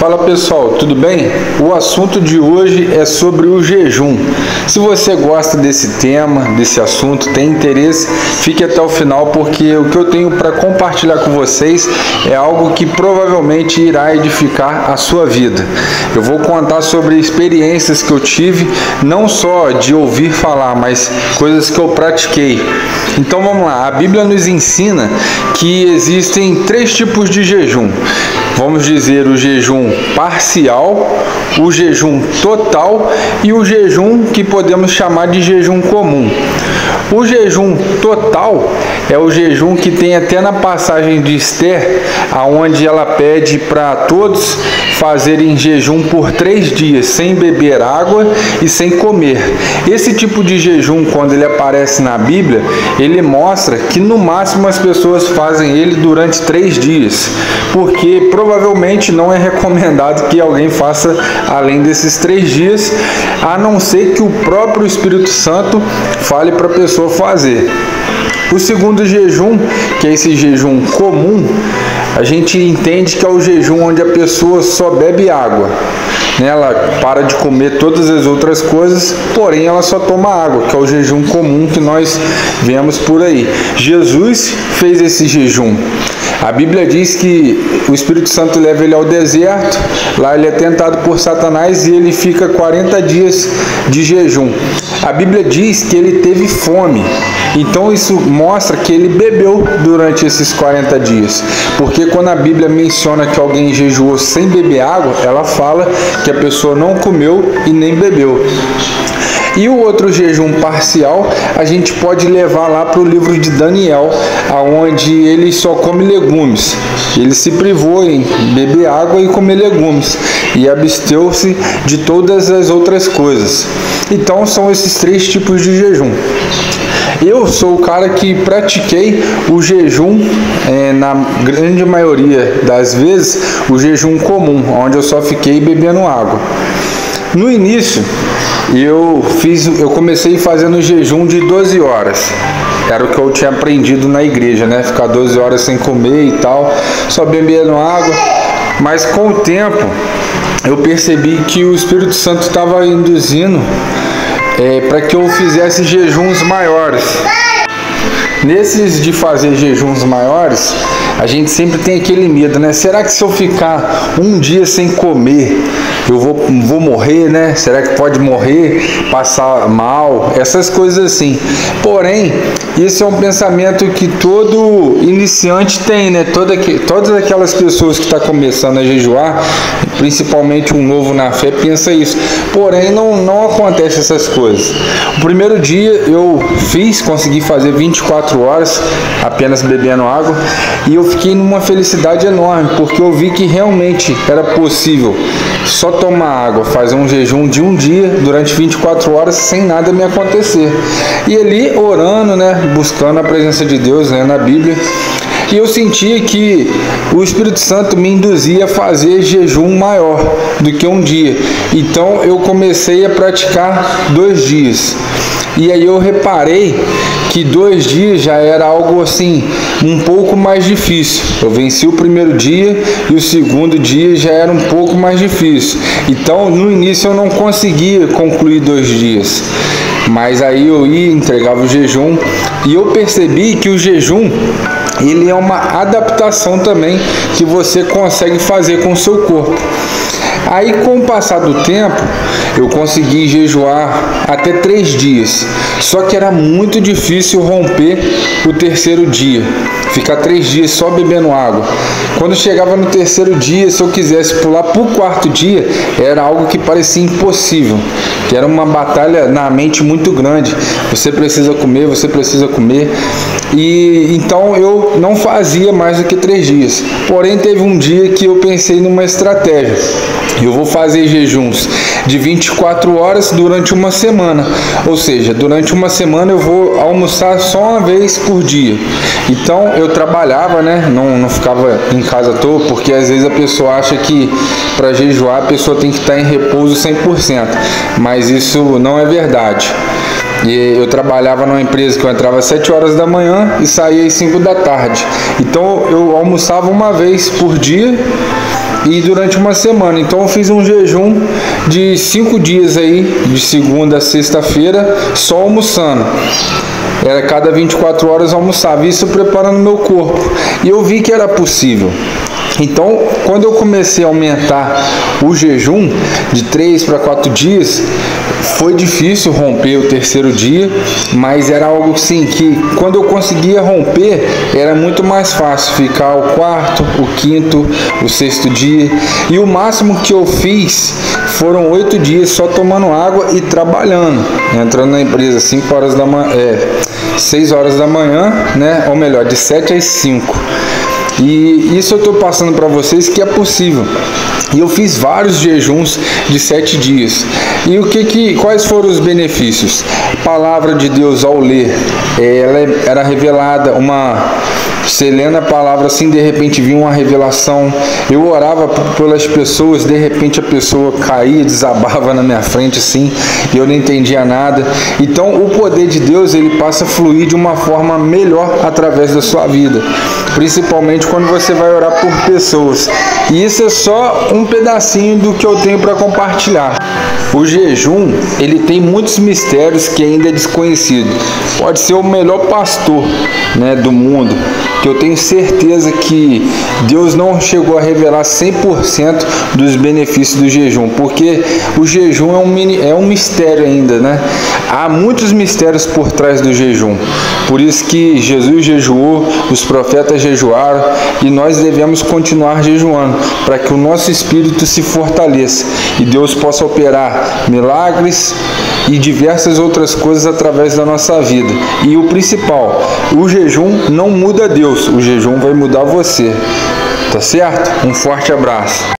Fala pessoal, tudo bem? O assunto de hoje é sobre o jejum. Se você gosta desse tema, desse assunto, tem interesse, fique até o final, porque o que eu tenho para compartilhar com vocês é algo que provavelmente irá edificar a sua vida. Eu vou contar sobre experiências que eu tive, não só de ouvir falar, mas coisas que eu pratiquei. Então vamos lá, a Bíblia nos ensina que existem 3 tipos de jejum. Vamos dizer o jejum parcial, o jejum total e o jejum que podemos chamar de jejum comum. O jejum total é o jejum que tem até na passagem de Esther, aonde ela pede para todos fazerem jejum por 3 dias, sem beber água e sem comer. Esse tipo de jejum, quando ele aparece na Bíblia, ele mostra que no máximo as pessoas fazem ele durante 3 dias, porque provavelmente não é recomendado que alguém faça além desses 3 dias, a não ser que o próprio Espírito Santo fale para a pessoa fazer. O segundo jejum, que é esse jejum comum, a gente entende que é o jejum onde a pessoa só bebe água. Ela para de comer todas as outras coisas, porém ela só toma água, que é o jejum comum que nós vemos por aí. Jesus fez esse jejum. A Bíblia diz que o Espírito Santo leva ele ao deserto, lá ele é tentado por Satanás e ele fica 40 dias de jejum. A Bíblia diz que ele teve fome, então isso mostra que ele bebeu durante esses 40 dias, porque quando a Bíblia menciona que alguém jejuou sem beber água, ela fala que a pessoa não comeu e nem bebeu. E o outro jejum parcial a gente pode levar lá para o livro de Daniel, onde ele só come legumes. Ele se privou em beber água e comer legumes e absteu-se de todas as outras coisas. Então são esses 3 tipos de jejum. Eu sou o cara que pratiquei o jejum, na grande maioria das vezes, o jejum comum, onde eu só fiquei bebendo água. No início, eu comecei fazendo jejum de 12 horas. Era o que eu tinha aprendido na igreja, né? Ficar 12 horas sem comer e tal, só bebendo água. Mas com o tempo, eu percebi que o Espírito Santo estava induzindo para que eu fizesse jejuns maiores. Nesses de fazer jejuns maiores, a gente sempre tem aquele medo, né? Será que se eu ficar um dia sem comer, eu vou morrer, né? Será que pode morrer, passar mal, essas coisas assim. Porém, esse é um pensamento que todo iniciante tem, né? Todas aquelas pessoas que estão começando a jejuar, principalmente um novo na fé, pensa isso. Porém, não acontece essas coisas. O primeiro dia eu consegui fazer 24 horas apenas bebendo água, e eu fiquei numa felicidade enorme, porque eu vi que realmente era possível só tomar água, fazer um jejum de um dia durante 24 horas sem nada me acontecer. E ali orando, né, buscando a presença de Deus, né, na Bíblia. E eu sentia que o Espírito Santo me induzia a fazer jejum maior do que um dia. Então eu comecei a praticar 2 dias. E aí eu reparei que 2 dias já era algo assim, um pouco mais difícil. Eu venci o primeiro dia e o segundo dia já era um pouco mais difícil. Então no início eu não conseguia concluir 2 dias. Mas aí eu ia, entregava o jejum, e eu percebi que o jejum, ele é uma adaptação também que você consegue fazer com o seu corpo. Aí com o passar do tempo, eu consegui jejuar até 3 dias, só que era muito difícil romper o 3º dia, ficar 3 dias só bebendo água. Quando chegava no 3º dia, se eu quisesse pular para o 4º dia, era algo que parecia impossível, que era uma batalha na mente muito grande. Você precisa comer, você precisa comer. E então eu não fazia mais do que 3 dias. Porém, teve um dia que eu pensei numa estratégia. Eu vou fazer jejuns de 24 horas durante uma semana. Ou seja, durante uma semana eu vou almoçar só uma vez por dia. Então eu trabalhava, né? Não ficava em casa à toa, porque às vezes a pessoa acha que para jejuar a pessoa tem que estar em repouso 100%. Mas isso não é verdade. E eu trabalhava numa empresa que eu entrava às 7 horas da manhã e saía às 5 da tarde. Então eu almoçava uma vez por dia e durante uma semana. Então eu fiz um jejum de 5 dias aí, de segunda a sexta-feira, só almoçando. Era cada 24 horas eu almoçava, isso preparando meu corpo. E eu vi que era possível. Então, quando eu comecei a aumentar o jejum de 3 para 4 dias, foi difícil romper o terceiro dia, mas era algo assim que quando eu conseguia romper, era muito mais fácil ficar o quarto, o quinto, o sexto dia. E o máximo que eu fiz foram 8 dias só tomando água e trabalhando, entrando na empresa 5 horas da manhã, 6 horas da manhã, né? Ou melhor, de 7 às 5. E isso eu estou passando para vocês que é possível. E eu fiz vários jejuns de 7 dias. E quais foram os benefícios? A palavra de Deus ao ler, ela era revelada, você lendo a palavra assim, de repente vinha uma revelação. Eu orava pelas pessoas, de repente a pessoa caía, desabava na minha frente assim, e eu não entendia nada. Então o poder de Deus, ele passa a fluir de uma forma melhor através da sua vida, principalmente quando você vai orar por pessoas. E isso é só um pedacinho do que eu tenho para compartilhar. O jejum, ele tem muitos mistérios que ainda é desconhecido. Pode ser o melhor pastor, né, do mundo, que eu tenho certeza que Deus não chegou a revelar 100% dos benefícios do jejum, porque o jejum é um mistério ainda, né? Há muitos mistérios por trás do jejum. Por isso que Jesus jejuou, os profetas jejuaram, e nós devemos continuar jejuando para que o nosso espírito se fortaleça e Deus possa operar milagres e diversas outras coisas através da nossa vida. E o principal, o jejum não muda Deus, o jejum vai mudar você. Tá certo? Um forte abraço.